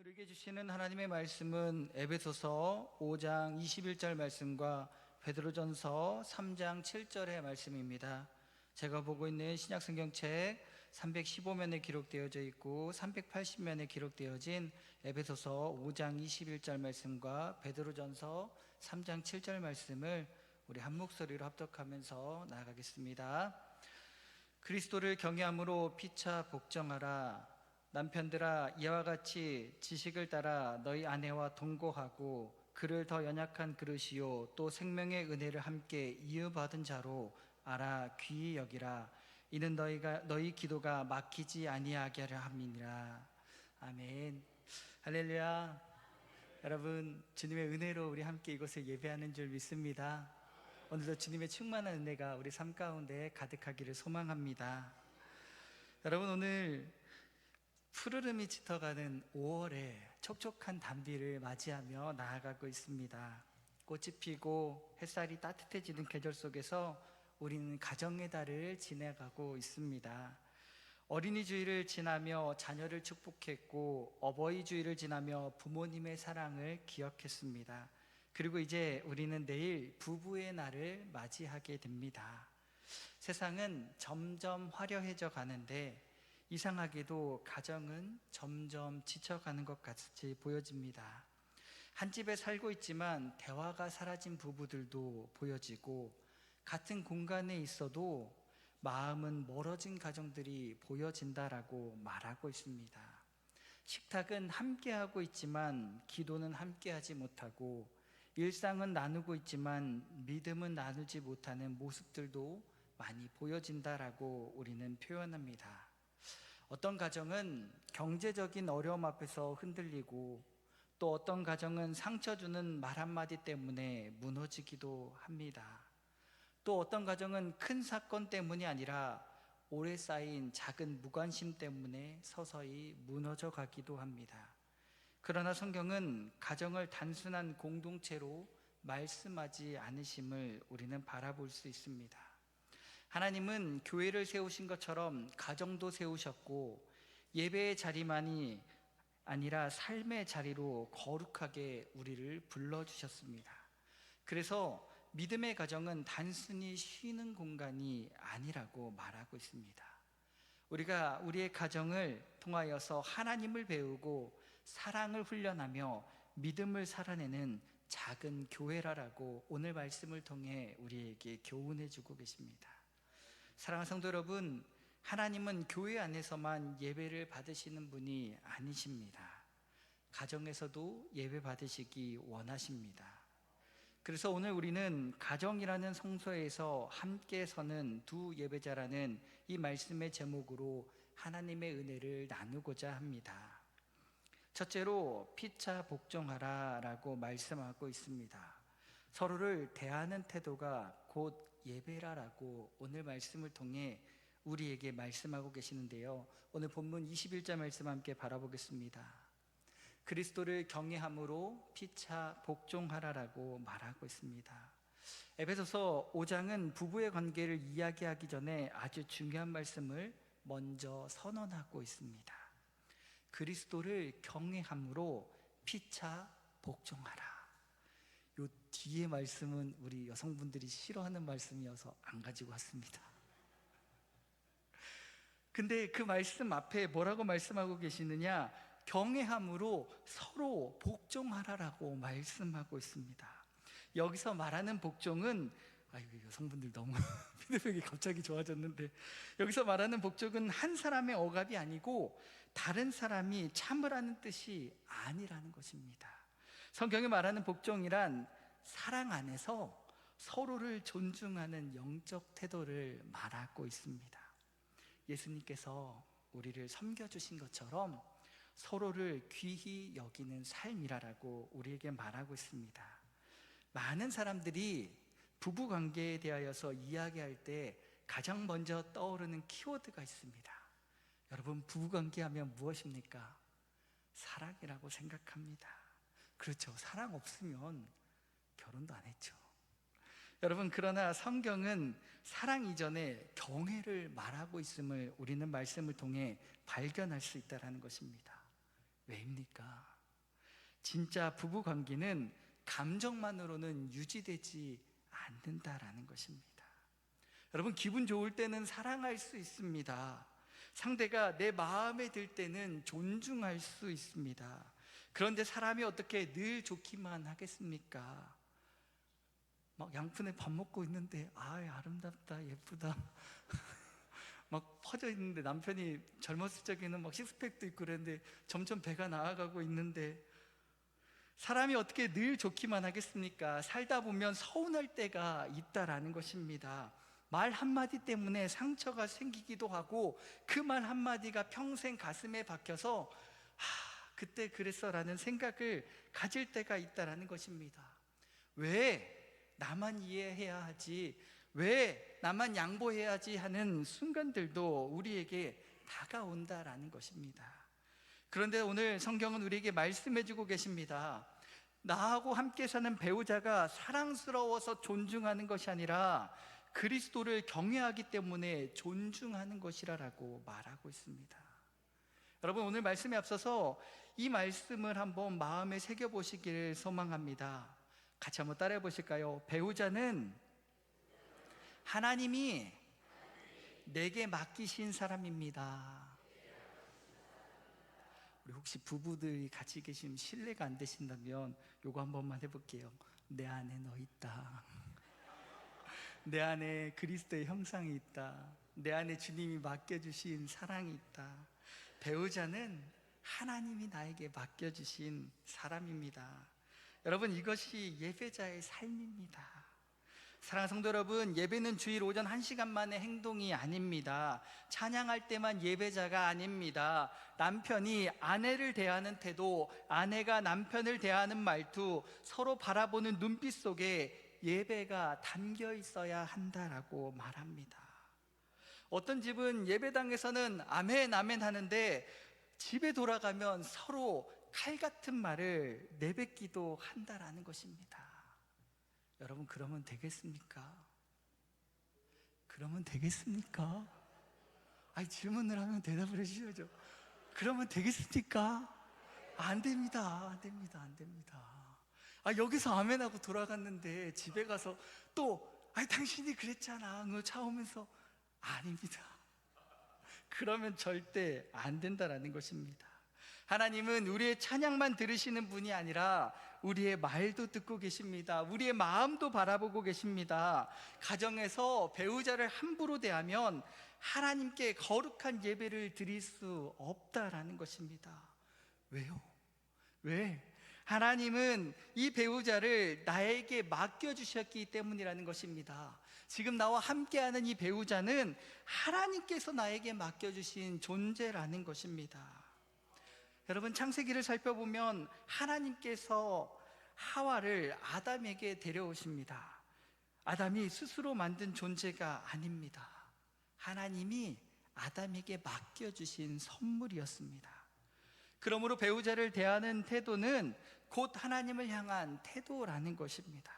우리에게 주시는 하나님의 말씀은 에베소서 5장 21절 말씀과 베드로전서 3장 7절의 말씀입니다. 제가 보고 있는 신약성경책 315면에 기록되어져 있고 380면에 기록되어진 에베소서 5장 21절 말씀과 베드로전서 3장 7절 말씀을 우리 한 목소리로 합독하면서 나아가겠습니다. 그리스도를 경외함으로 피차 복종하라. 남편들아, 이와 같이 지식을 따라 너희 아내와 동거하고 그를 더 연약한 그릇이요 또 생명의 은혜를 함께 이유받은 자로 알아 귀히 여기라. 이는 너희 기도가 막히지 아니하게 하려 함이니라. 아멘. 할렐루야. 여러분, 주님의 은혜로 우리 함께 이곳에 예배하는 줄 믿습니다. 오늘도 주님의 충만한 은혜가 우리 삶 가운데 가득하기를 소망합니다. 여러분, 오늘 푸르름이 짙어가는 5월에 촉촉한 단비를 맞이하며 나아가고 있습니다. 꽃이 피고 햇살이 따뜻해지는 계절 속에서 우리는 가정의 달을 지나가고 있습니다. 어린이 주일을 지나며 자녀를 축복했고 어버이 주일을 지나며 부모님의 사랑을 기억했습니다. 그리고 이제 우리는 내일 부부의 날을 맞이하게 됩니다. 세상은 점점 화려해져 가는데 이상하게도 가정은 점점 지쳐가는 것 같이 보여집니다. 한 집에 살고 있지만 대화가 사라진 부부들도 보여지고 같은 공간에 있어도 마음은 멀어진 가정들이 보여진다라고 말하고 있습니다. 식탁은 함께하고 있지만 기도는 함께하지 못하고 일상은 나누고 있지만 믿음은 나누지 못하는 모습들도 많이 보여진다라고 우리는 표현합니다. 어떤 가정은 경제적인 어려움 앞에서 흔들리고 또 어떤 가정은 상처 주는 말 한마디 때문에 무너지기도 합니다. 또 어떤 가정은 큰 사건 때문이 아니라 오래 쌓인 작은 무관심 때문에 서서히 무너져 가기도 합니다. 그러나 성경은 가정을 단순한 공동체로 말씀하지 않으심을 우리는 바라볼 수 있습니다. 하나님은 교회를 세우신 것처럼 가정도 세우셨고 예배의 자리만이 아니라 삶의 자리로 거룩하게 우리를 불러주셨습니다. 그래서 믿음의 가정은 단순히 쉬는 공간이 아니라고 말하고 있습니다. 우리가 우리의 가정을 통하여서 하나님을 배우고 사랑을 훈련하며 믿음을 살아내는 작은 교회라고 오늘 말씀을 통해 우리에게 교훈해 주고 계십니다. 사랑하는 성도 여러분, 하나님은 교회 안에서만 예배를 받으시는 분이 아니십니다. 가정에서도 예배 받으시기 원하십니다. 그래서 오늘 우리는 가정이라는 성소에서 함께 서는 두 예배자라는 이 말씀의 제목으로 하나님의 은혜를 나누고자 합니다. 첫째로 피차 복종하라 라고 말씀하고 있습니다. 서로를 대하는 태도가 곧 예배라라고 오늘 말씀을 통해 우리에게 말씀하고 계시는데요, 오늘 본문 21절 말씀 함께 바라보겠습니다. 그리스도를 경외함으로 피차 복종하라라고 말하고 있습니다. 에베소서 5장은 부부의 관계를 이야기하기 전에 아주 중요한 말씀을 먼저 선언하고 있습니다. 그리스도를 경외함으로 피차 복종하라. 요 뒤에 말씀은 우리 여성분들이 싫어하는 말씀이어서 안 가지고 왔습니다. 근데 그 말씀 앞에 뭐라고 말씀하고 계시느냐? 경외함으로 서로 복종하라라고 말씀하고 있습니다. 여기서 말하는 복종은, 아이고 여성분들 너무 피드백이 갑자기 좋아졌는데, 여기서 말하는 복종은 한 사람의 억압이 아니고 다른 사람이 참으라는 뜻이 아니라는 것입니다. 성경이 말하는 복종이란 사랑 안에서 서로를 존중하는 영적 태도를 말하고 있습니다. 예수님께서 우리를 섬겨주신 것처럼 서로를 귀히 여기는 삶이라고 우리에게 말하고 있습니다. 많은 사람들이 부부관계에 대하여서 이야기할 때 가장 먼저 떠오르는 키워드가 있습니다. 여러분, 부부관계 하면 무엇입니까? 사랑이라고 생각합니다. 그렇죠. 사랑 없으면 결혼도 안 했죠. 여러분, 그러나 성경은 사랑 이전에 경외를 말하고 있음을 우리는 말씀을 통해 발견할 수 있다는 것입니다. 왜입니까? 진짜 부부 관계는 감정만으로는 유지되지 않는다라는 것입니다. 여러분, 기분 좋을 때는 사랑할 수 있습니다. 상대가 내 마음에 들 때는 존중할 수 있습니다. 그런데 사람이 어떻게 늘 좋기만 하겠습니까? 막 양푼에 밥 먹고 있는데 아름답다, 예쁘다 막 퍼져 있는데, 남편이 젊었을 적에는 막 식스팩도 있고 그랬는데 점점 배가 나아가고 있는데, 사람이 어떻게 늘 좋기만 하겠습니까? 살다 보면 서운할 때가 있다라는 것입니다. 말 한마디 때문에 상처가 생기기도 하고, 그 말 한마디가 평생 가슴에 박혀서 그때 그랬어 라는 생각을 가질 때가 있다라는 것입니다. 왜 나만 이해해야 하지, 왜 나만 양보해야지 하는 순간들도 우리에게 다가온다라는 것입니다. 그런데 오늘 성경은 우리에게 말씀해주고 계십니다. 나하고 함께 사는 배우자가 사랑스러워서 존중하는 것이 아니라 그리스도를 경외하기 때문에 존중하는 것이라고 말하고 있습니다. 여러분, 오늘 말씀에 앞서서 이 말씀을 한번 마음에 새겨보시기를 소망합니다. 같이 한번 따라해 보실까요? 배우자는 하나님이 내게 맡기신 사람입니다. 우리 혹시 부부들이 같이 계시면 신뢰가 안 되신다면 요거 한 번만 해볼게요. 내 안에 너 있다. 내 안에 그리스도의 형상이 있다. 내 안에 주님이 맡겨주신 사랑이 있다. 배우자는 하나님이 나에게 맡겨주신 사람입니다. 여러분, 이것이 예배자의 삶입니다. 사랑하는 성도 여러분, 예배는 주일 오전 1시간만의 행동이 아닙니다. 찬양할 때만 예배자가 아닙니다. 남편이 아내를 대하는 태도, 아내가 남편을 대하는 말투, 서로 바라보는 눈빛 속에 예배가 담겨 있어야 한다라고 말합니다. 어떤 집은 예배당에서는 아멘 아멘 하는데 집에 돌아가면 서로 칼 같은 말을 내뱉기도 한다라는 것입니다. 여러분, 그러면 되겠습니까? 그러면 되겠습니까? 질문을 하면 대답을 해주셔야죠. 그러면 되겠습니까? 안 됩니다. 안 됩니다. 안 됩니다. 여기서 아멘하고 돌아갔는데 집에 가서 또 당신이 그랬잖아 너 차 오면서, 아닙니다. 그러면 절대 안 된다라는 것입니다. 하나님은 우리의 찬양만 들으시는 분이 아니라 우리의 말도 듣고 계십니다. 우리의 마음도 바라보고 계십니다. 가정에서 배우자를 함부로 대하면 하나님께 거룩한 예배를 드릴 수 없다라는 것입니다. 왜요? 왜? 하나님은 이 배우자를 나에게 맡겨주셨기 때문이라는 것입니다. 지금 나와 함께하는 이 배우자는 하나님께서 나에게 맡겨주신 존재라는 것입니다. 여러분, 창세기를 살펴보면 하나님께서 하와를 아담에게 데려오십니다. 아담이 스스로 만든 존재가 아닙니다. 하나님이 아담에게 맡겨주신 선물이었습니다. 그러므로 배우자를 대하는 태도는 곧 하나님을 향한 태도라는 것입니다.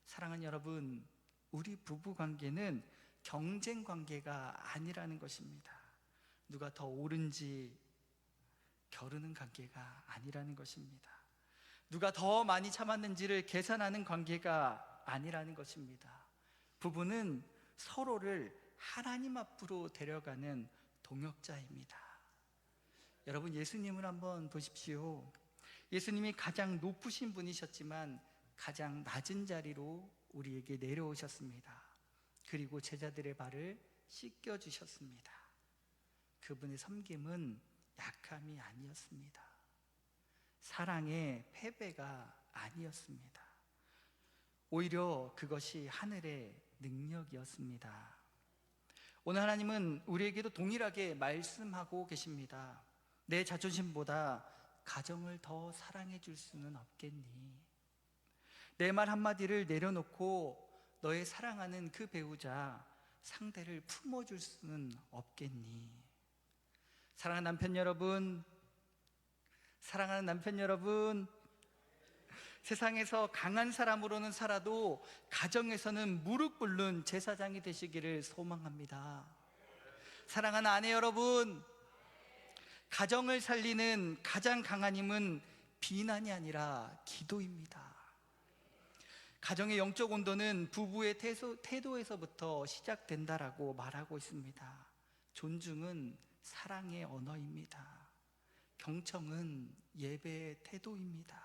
사랑하는 여러분, 우리 부부관계는 경쟁관계가 아니라는 것입니다. 누가 더 옳은지 겨루는 관계가 아니라는 것입니다. 누가 더 많이 참았는지를 계산하는 관계가 아니라는 것입니다. 부부는 서로를 하나님 앞으로 데려가는 동역자입니다. 여러분, 예수님을 한번 보십시오. 예수님이 가장 높으신 분이셨지만 가장 낮은 자리로 우리에게 내려오셨습니다. 그리고 제자들의 발을 씻겨주셨습니다. 그분의 섬김은 약함이 아니었습니다. 사랑의 패배가 아니었습니다. 오히려 그것이 하늘의 능력이었습니다. 오늘 하나님은 우리에게도 동일하게 말씀하고 계십니다. 내 자존심보다 가정을 더 사랑해 줄 수는 없겠니? 내 말 한마디를 내려놓고 너의 사랑하는 그 배우자 상대를 품어줄 수는 없겠니? 사랑하는 남편 여러분, 사랑하는 남편 여러분, 세상에서 강한 사람으로는 살아도 가정에서는 무릎 꿇는 제사장이 되시기를 소망합니다. 사랑하는 아내 여러분, 가정을 살리는 가장 강한 힘은 비난이 아니라 기도입니다. 가정의 영적 온도는 부부의 태도에서부터 시작된다라고 말하고 있습니다. 존중은 사랑의 언어입니다. 경청은 예배의 태도입니다.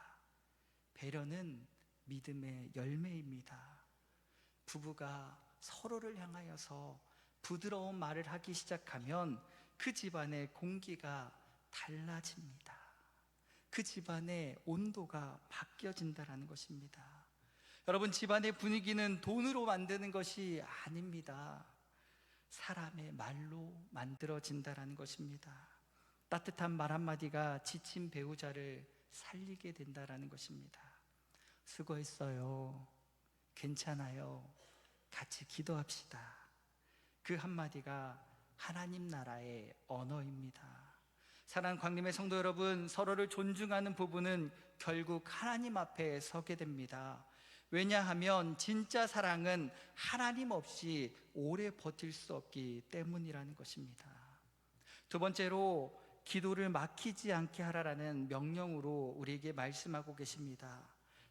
배려는 믿음의 열매입니다. 부부가 서로를 향하여서 부드러운 말을 하기 시작하면 그 집안의 공기가 달라집니다. 그 집안의 온도가 바뀌어진다는 것입니다. 여러분, 집안의 분위기는 돈으로 만드는 것이 아닙니다. 사람의 말로 만들어진다는 것입니다. 따뜻한 말 한마디가 지친 배우자를 살리게 된다는 것입니다. 수고했어요. 괜찮아요. 같이 기도합시다. 그 한마디가 하나님 나라의 언어입니다. 사랑하는 광림의 성도 여러분, 서로를 존중하는 부부는 결국 하나님 앞에 서게 됩니다. 왜냐하면 진짜 사랑은 하나님 없이 오래 버틸 수 없기 때문이라는 것입니다. 두 번째로, 기도를 막히지 않게 하라라는 명령으로 우리에게 말씀하고 계십니다.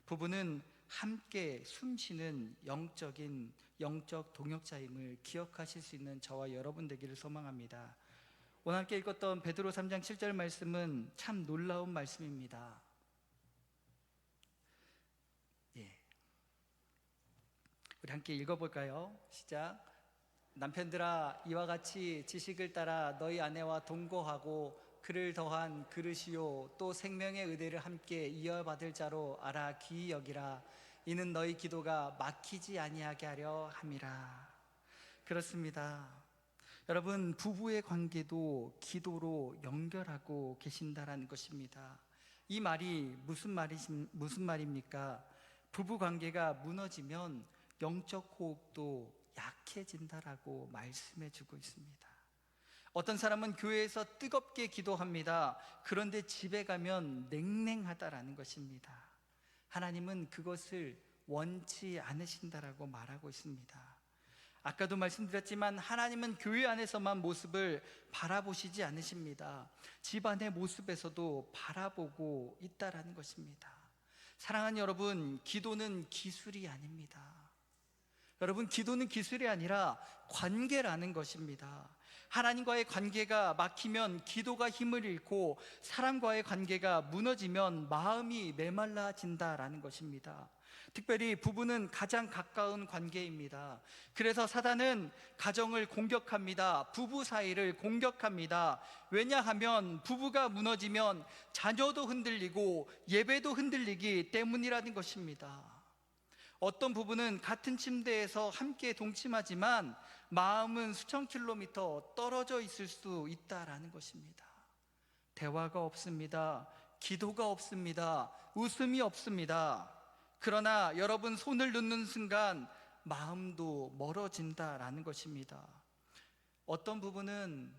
부부는 함께 숨쉬는 영적 동역자임을 기억하실 수 있는 저와 여러분 되기를 소망합니다. 오늘 함께 읽었던 베드로 3장 7절 말씀은 참 놀라운 말씀입니다. 우리 함께 읽어볼까요? 시작. 남편들아, 이와 같이 지식을 따라 너희 아내와 동거하고 그를 더한 그릇이요 또 생명의 의대를 함께 이어받을 자로 알아 귀히 여기라. 이는 너희 기도가 막히지 아니하게 하려 함이라. 그렇습니다. 여러분, 부부의 관계도 기도로 연결하고 계신다라는 것입니다. 이 말이 무슨 말입니까? 부부 관계가 무너지면 영적 호흡도 약해진다라고 말씀해 주고 있습니다. 어떤 사람은 교회에서 뜨겁게 기도합니다. 그런데 집에 가면 냉랭하다라는 것입니다. 하나님은 그것을 원치 않으신다라고 말하고 있습니다. 아까도 말씀드렸지만 하나님은 교회 안에서만 모습을 바라보시지 않으십니다. 집안의 모습에서도 바라보고 있다라는 것입니다. 사랑하는 여러분, 기도는 기술이 아닙니다. 여러분, 기도는 기술이 아니라 관계라는 것입니다. 하나님과의 관계가 막히면 기도가 힘을 잃고 사람과의 관계가 무너지면 마음이 메말라진다라는 것입니다. 특별히 부부는 가장 가까운 관계입니다. 그래서 사단은 가정을 공격합니다. 부부 사이를 공격합니다. 왜냐하면 부부가 무너지면 자녀도 흔들리고 예배도 흔들리기 때문이라는 것입니다. 어떤 부부는 같은 침대에서 함께 동침하지만 마음은 수천 킬로미터 떨어져 있을 수 있다라는 것입니다. 대화가 없습니다. 기도가 없습니다. 웃음이 없습니다. 그러나 여러분, 손을 놓는 순간 마음도 멀어진다라는 것입니다. 어떤 부부는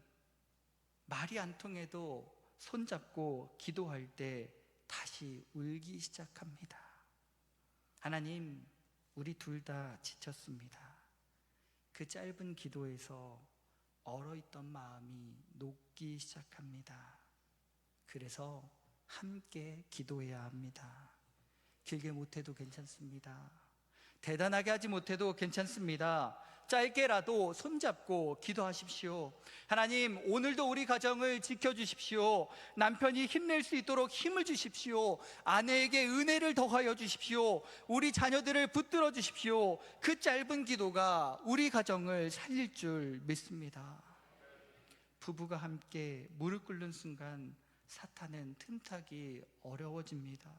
말이 안 통해도 손잡고 기도할 때 다시 울기 시작합니다. 하나님, 우리 둘 다 지쳤습니다. 그 짧은 기도에서 얼어있던 마음이 녹기 시작합니다. 그래서 함께 기도해야 합니다. 길게 못해도 괜찮습니다. 대단하게 하지 못해도 괜찮습니다. 짧게라도 손잡고 기도하십시오. 하나님, 오늘도 우리 가정을 지켜주십시오. 남편이 힘낼 수 있도록 힘을 주십시오. 아내에게 은혜를 더하여 주십시오. 우리 자녀들을 붙들어 주십시오. 그 짧은 기도가 우리 가정을 살릴 줄 믿습니다. 부부가 함께 무릎 꿇는 순간 사탄은 틈타기 어려워집니다.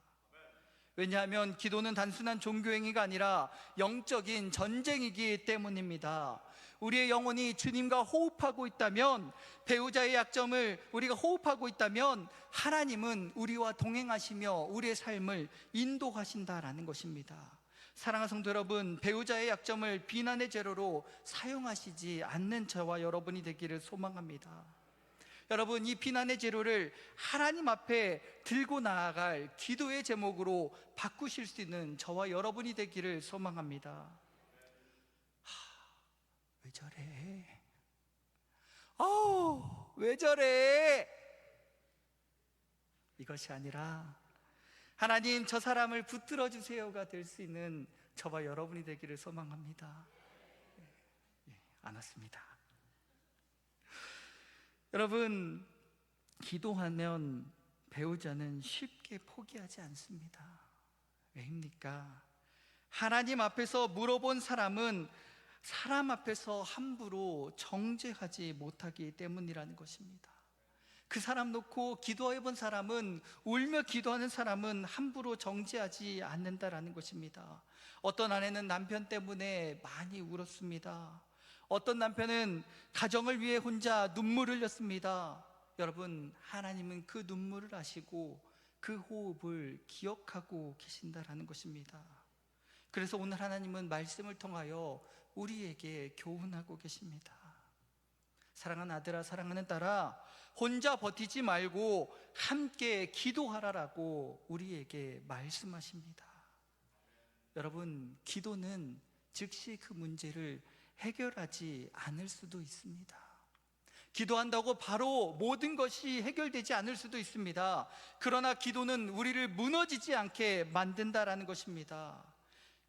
왜냐하면 기도는 단순한 종교행위가 아니라 영적인 전쟁이기 때문입니다. 우리의 영혼이 주님과 호흡하고 있다면, 배우자의 약점을 우리가 호흡하고 있다면 하나님은 우리와 동행하시며 우리의 삶을 인도하신다라는 것입니다. 사랑하는 성도 여러분, 배우자의 약점을 비난의 재료로 사용하시지 않는 저와 여러분이 되기를 소망합니다. 여러분, 이 비난의 재료를 하나님 앞에 들고 나아갈 기도의 제목으로 바꾸실 수 있는 저와 여러분이 되기를 소망합니다. 왜 저래? 왜 저래? 이것이 아니라 하나님, 저 사람을 붙들어 주세요가 될 수 있는 저와 여러분이 되기를 소망합니다. 안 왔습니다. 여러분, 기도하면 배우자는 쉽게 포기하지 않습니다. 왜입니까? 하나님 앞에서 물어본 사람은 사람 앞에서 함부로 정죄하지 못하기 때문이라는 것입니다. 그 사람 놓고 기도해 본 사람은, 울며 기도하는 사람은 함부로 정죄하지 않는다라는 것입니다. 어떤 아내는 남편 때문에 많이 울었습니다. 어떤 남편은 가정을 위해 혼자 눈물을 흘렸습니다. 여러분, 하나님은 그 눈물을 아시고 그 호흡을 기억하고 계신다라는 것입니다. 그래서 오늘 하나님은 말씀을 통하여 우리에게 교훈하고 계십니다. 사랑하는 아들아, 사랑하는 딸아, 혼자 버티지 말고 함께 기도하라라고 우리에게 말씀하십니다. 여러분, 기도는 즉시 그 문제를 해결하지 않을 수도 있습니다. 기도한다고 바로 모든 것이 해결되지 않을 수도 있습니다. 그러나 기도는 우리를 무너지지 않게 만든다라는 것입니다.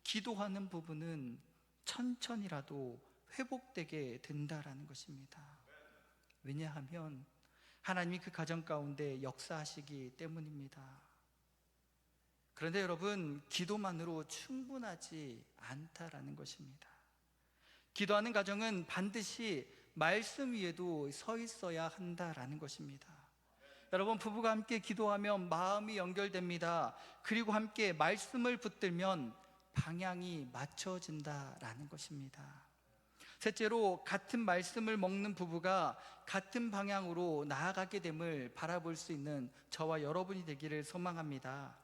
기도하는 부분은 천천히라도 회복되게 된다라는 것입니다. 왜냐하면 하나님이 그 가정 가운데 역사하시기 때문입니다. 그런데 여러분, 기도만으로 충분하지 않다라는 것입니다. 기도하는 가정은 반드시 말씀 위에도 서 있어야 한다라는 것입니다. 여러분, 부부가 함께 기도하면 마음이 연결됩니다. 그리고 함께 말씀을 붙들면 방향이 맞춰진다라는 것입니다. 셋째로, 같은 말씀을 먹는 부부가 같은 방향으로 나아가게 됨을 바라볼 수 있는 저와 여러분이 되기를 소망합니다.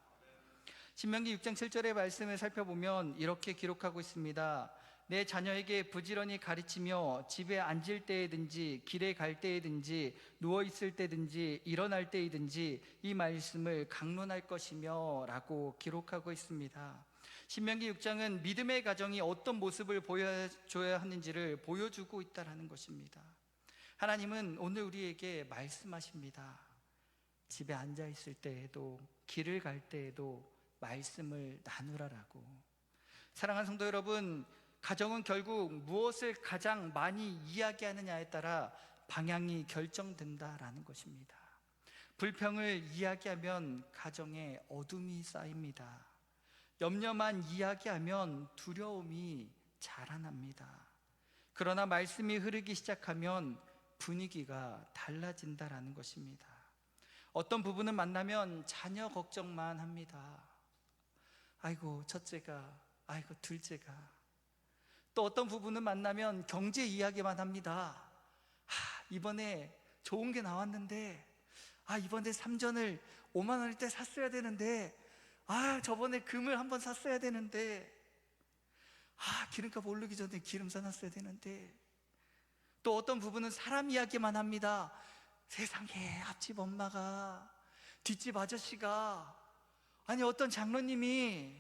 신명기 6장 7절의 말씀을 살펴보면 이렇게 기록하고 있습니다. 내 자녀에게 부지런히 가르치며 집에 앉을 때에든지 길에 갈 때에든지 누워있을 때든지 일어날 때이든지 이 말씀을 강론할 것이며 라고 기록하고 있습니다. 신명기 6장은 믿음의 가정이 어떤 모습을 보여줘야 하는지를 보여주고 있다는 것입니다. 하나님은 오늘 우리에게 말씀하십니다. 집에 앉아있을 때에도 길을 갈 때에도 말씀을 나누라라고. 사랑하는 성도 여러분, 가정은 결국 무엇을 가장 많이 이야기하느냐에 따라 방향이 결정된다라는 것입니다. 불평을 이야기하면 가정에 어둠이 쌓입니다. 염려만 이야기하면 두려움이 자라납니다. 그러나 말씀이 흐르기 시작하면 분위기가 달라진다라는 것입니다. 어떤 부부는 만나면 자녀 걱정만 합니다. 아이고 첫째가, 아이고 둘째가. 또 어떤 부부는 만나면 경제 이야기만 합니다. 이번에 좋은 게 나왔는데, 이번에 삼전을 5만 원일 때 샀어야 되는데, 저번에 금을 한번 샀어야 되는데, 기름값 오르기 전에 기름 사놨어야 되는데. 또 어떤 부부는 사람 이야기만 합니다. 세상에 앞집 엄마가, 뒷집 아저씨가, 어떤 장로님이.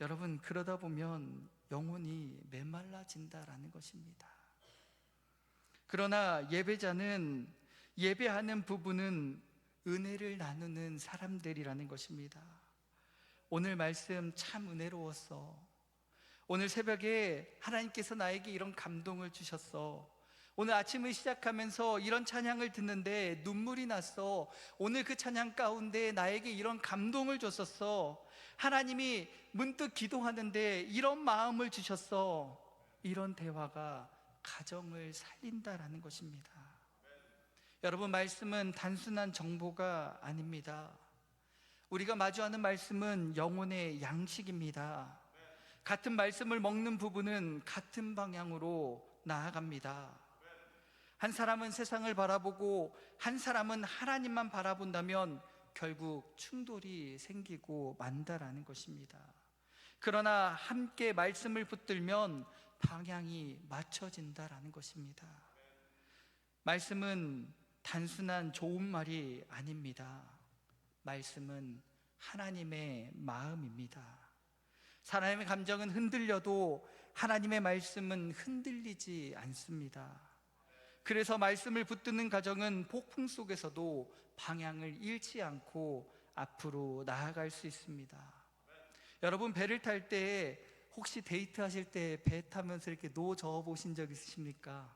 여러분, 그러다 보면 영혼이 메말라진다라는 것입니다. 그러나 예배자는, 예배하는 부부는 은혜를 나누는 사람들이라는 것입니다. 오늘 말씀 참 은혜로웠어. 오늘 새벽에 하나님께서 나에게 이런 감동을 주셨어. 오늘 아침을 시작하면서 이런 찬양을 듣는데 눈물이 났어. 오늘 그 찬양 가운데 나에게 이런 감동을 줬었어. 하나님이 문득 기도하는데 이런 마음을 주셨어. 이런 대화가 가정을 살린다라는 것입니다. 여러분, 말씀은 단순한 정보가 아닙니다. 우리가 마주하는 말씀은 영혼의 양식입니다. 같은 말씀을 먹는 부부는 같은 방향으로 나아갑니다. 한 사람은 세상을 바라보고 한 사람은 하나님만 바라본다면 결국 충돌이 생기고 만다라는 것입니다. 그러나 함께 말씀을 붙들면 방향이 맞춰진다라는 것입니다. 말씀은 단순한 좋은 말이 아닙니다. 말씀은 하나님의 마음입니다. 사람의 감정은 흔들려도 하나님의 말씀은 흔들리지 않습니다. 그래서 말씀을 붙드는 가정은 폭풍 속에서도 방향을 잃지 않고 앞으로 나아갈 수 있습니다. 여러분, 배를 탈 때 혹시 데이트하실 때 배 타면서 이렇게 노 저어 보신 적 있으십니까?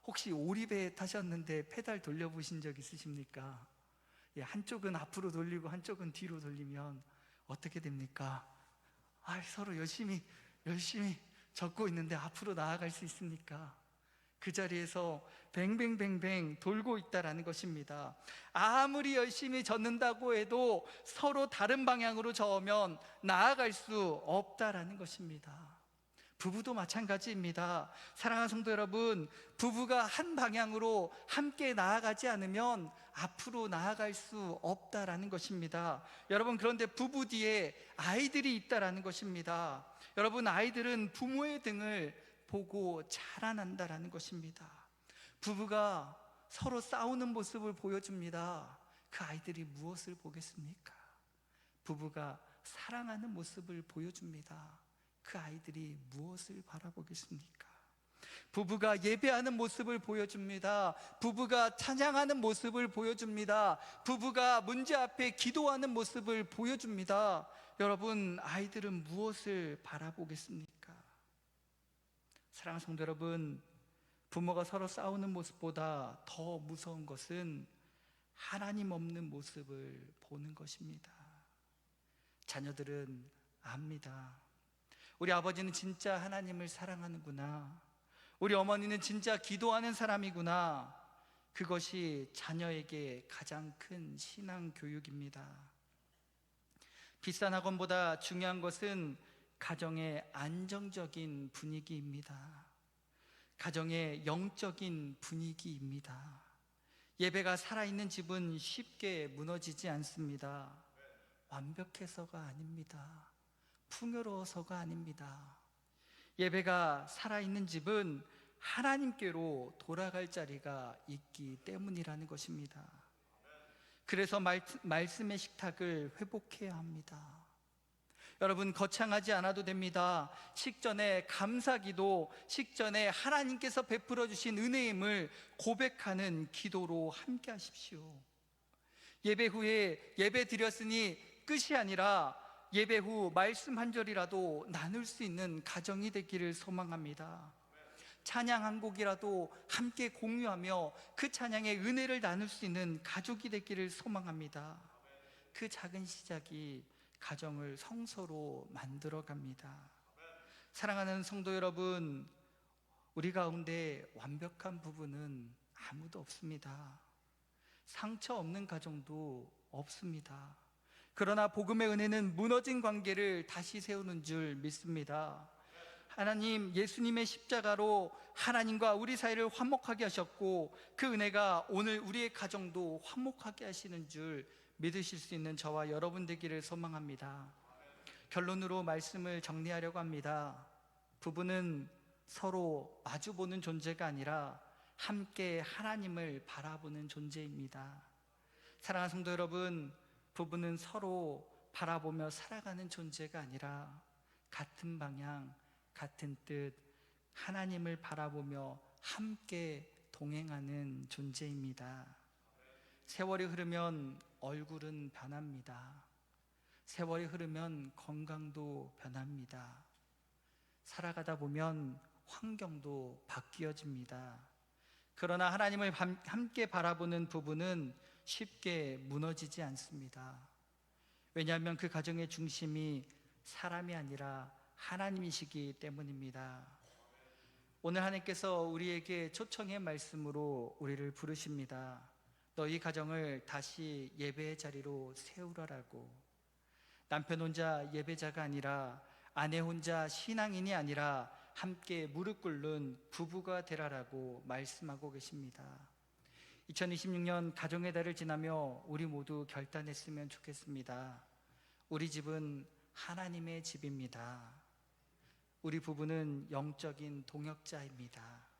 혹시 오리배 타셨는데 페달 돌려보신 적 있으십니까? 예, 한쪽은 앞으로 돌리고 한쪽은 뒤로 돌리면 어떻게 됩니까? 서로 열심히 젓고 있는데 앞으로 나아갈 수 있습니까? 그 자리에서 뱅뱅뱅뱅 돌고 있다라는 것입니다. 아무리 열심히 젓는다고 해도 서로 다른 방향으로 저으면 나아갈 수 없다라는 것입니다. 부부도 마찬가지입니다. 사랑하는 성도 여러분, 부부가 한 방향으로 함께 나아가지 않으면 앞으로 나아갈 수 없다라는 것입니다. 여러분, 그런데 부부 뒤에 아이들이 있다라는 것입니다. 여러분, 아이들은 부모의 등을 보고 자라난다라는 것입니다. 부부가 서로 싸우는 모습을 보여줍니다. 그 아이들이 무엇을 보겠습니까? 부부가 사랑하는 모습을 보여줍니다. 그 아이들이 무엇을 바라보겠습니까? 부부가 예배하는 모습을 보여줍니다. 부부가 찬양하는 모습을 보여줍니다. 부부가 문제 앞에 기도하는 모습을 보여줍니다. 여러분, 아이들은 무엇을 바라보겠습니까? 사랑하는 성도 여러분, 부모가 서로 싸우는 모습보다 더 무서운 것은 하나님 없는 모습을 보는 것입니다. 자녀들은 압니다. 우리 아버지는 진짜 하나님을 사랑하는구나. 우리 어머니는 진짜 기도하는 사람이구나. 그것이 자녀에게 가장 큰 신앙 교육입니다. 비싼 학원보다 중요한 것은 가정의 안정적인 분위기입니다. 가정의 영적인 분위기입니다. 예배가 살아있는 집은 쉽게 무너지지 않습니다. 완벽해서가 아닙니다. 풍요로워서가 아닙니다. 예배가 살아있는 집은 하나님께로 돌아갈 자리가 있기 때문이라는 것입니다. 그래서 말씀의 식탁을 회복해야 합니다. 여러분, 거창하지 않아도 됩니다. 식전에 감사기도, 식전에 하나님께서 베풀어 주신 은혜임을 고백하는 기도로 함께 하십시오. 예배 후에 예배 드렸으니 끝이 아니라 예배 후 말씀 한 절이라도 나눌 수 있는 가정이 되기를 소망합니다. 찬양 한 곡이라도 함께 공유하며 그 찬양의 은혜를 나눌 수 있는 가족이 되기를 소망합니다. 그 작은 시작이 가정을 성소로 만들어 갑니다. 사랑하는 성도 여러분, 우리 가운데 완벽한 부부는 아무도 없습니다. 상처 없는 가정도 없습니다. 그러나 복음의 은혜는 무너진 관계를 다시 세우는 줄 믿습니다. 하나님, 예수님의 십자가로 하나님과 우리 사이를 화목하게 하셨고, 그 은혜가 오늘 우리의 가정도 화목하게 하시는 줄 믿으실 수 있는 저와 여러분 되기를 소망합니다. 결론으로 말씀을 정리하려고 합니다. 부부는 서로 마주보는 존재가 아니라 함께 하나님을 바라보는 존재입니다. 사랑하는 성도 여러분, 부부는 서로 바라보며 살아가는 존재가 아니라 같은 방향, 같은 뜻, 하나님을 바라보며 함께 동행하는 존재입니다. 세월이 흐르면 얼굴은 변합니다. 세월이 흐르면 건강도 변합니다. 살아가다 보면 환경도 바뀌어집니다. 그러나 하나님을 함께 바라보는 부부는 쉽게 무너지지 않습니다. 왜냐하면 그 가정의 중심이 사람이 아니라 하나님이시기 때문입니다. 오늘 하나님께서 우리에게 초청의 말씀으로 우리를 부르십니다. 너희 가정을 다시 예배의 자리로 세우라라고. 남편 혼자 예배자가 아니라, 아내 혼자 신앙인이 아니라 함께 무릎 꿇는 부부가 되라라고 말씀하고 계십니다. 2026년 가정의 달을 지나며 우리 모두 결단했으면 좋겠습니다. 우리 집은 하나님의 집입니다. 우리 부부는 영적인 동역자입니다.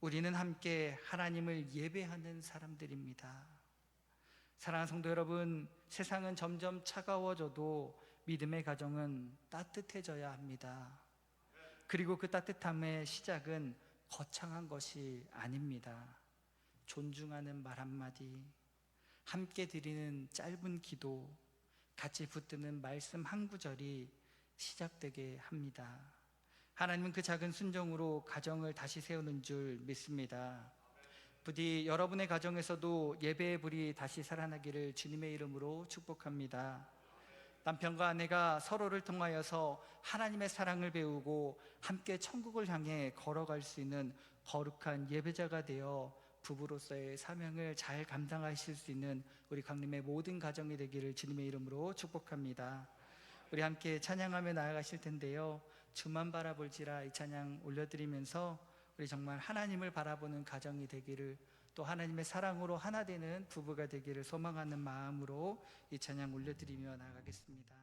우리는 함께 하나님을 예배하는 사람들입니다. 사랑하는 성도 여러분, 세상은 점점 차가워져도 믿음의 가정은 따뜻해져야 합니다. 그리고 그 따뜻함의 시작은 거창한 것이 아닙니다. 존중하는 말 한마디, 함께 드리는 짧은 기도, 같이 붙드는 말씀 한 구절이 시작되게 합니다. 하나님은 그 작은 순종으로 가정을 다시 세우는 줄 믿습니다. 부디 여러분의 가정에서도 예배의 불이 다시 살아나기를 주님의 이름으로 축복합니다. 남편과 아내가 서로를 통하여서 하나님의 사랑을 배우고 함께 천국을 향해 걸어갈 수 있는 거룩한 예배자가 되어 부부로서의 사명을 잘 감당하실 수 있는 우리 강림의 모든 가정이 되기를 주님의 이름으로 축복합니다. 우리 함께 찬양하며 나아가실 텐데요, 주만 바라볼지라 이 찬양 올려드리면서 우리 정말 하나님을 바라보는 가정이 되기를, 또 하나님의 사랑으로 하나 되는 부부가 되기를 소망하는 마음으로 이 찬양 올려드리며 나아가겠습니다.